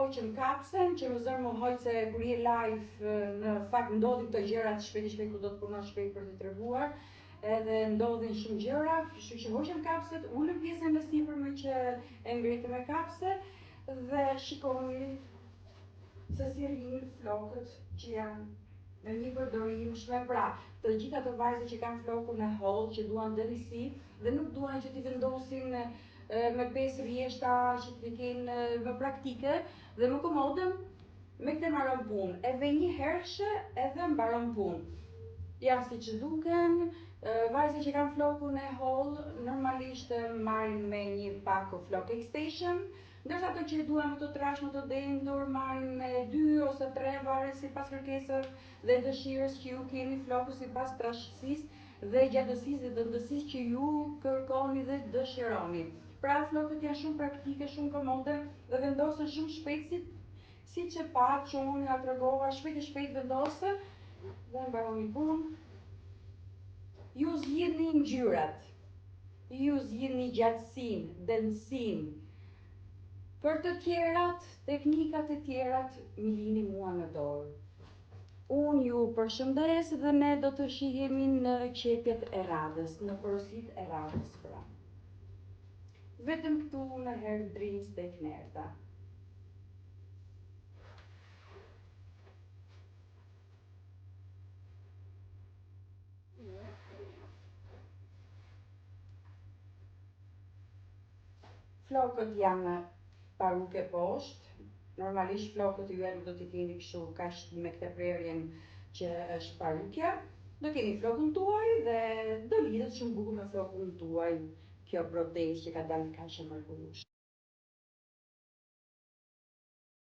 hoqëm kapsen, që më zërë më hoqë se kur je live në fakt ndodhin këto gjërat shpejt ku do të punosh shpejt për të treguar, edhe ndodhin shumë gjëra, kështu që hoqëm kapset, ulëm pjesën më sipërme që e ngritëm me kapse dhe shikoni se si rrinë flokët që janë në një përdorimshme. Pra, të gjitha ato vajzat që kanë flokun e hollë, që duan dënisi dhe nuk duan që t'i vendosin me 5 rjeshta që t'i kenë më praktike dhe më komodëm, me këtë mbaron punë. Edhe një hershë edhe mbaron punë. Ja, si që duken, vajzat që kanë flokun e hollë normalisht marrin me një pak flok extension, ndërsa ato që duan më të trash, më të dendur, marrin me 2 ose 3 varet sipas kërkesës dhe dëshirës që ju keni flokun sipas trashësisë dhe gjatësisë dhe dëndësisë që ju kërkoni dhe dëshironi. Pra flokët janë shumë praktike, shumë komode dhe vendosen shumë shpejt, si që patë që unë ja tregova, shpejt vendose dhe mbaroni punë. Ju zgjidhni ngjyrat, ju zgjidhni gjatësinë, densësinë. Për të tjerat, teknikat e tjerat, mi lini mua në dorë. Unë ju përshëndes dhe ne do të shihemi në qepjet e radhës, në porositë e radhës pra. Vetëm këtu në Hair Dreams tek Nerta. Flokët janë paruke poshtë, normalisht flokët ju do t'i keni kështu kaq me këtë prerjen që është parukja. Do keni flokun tuaj dhe do lidhet shumë bukur me flokun tuaj kjo protezë që ka dalë kaq e mrekullueshme.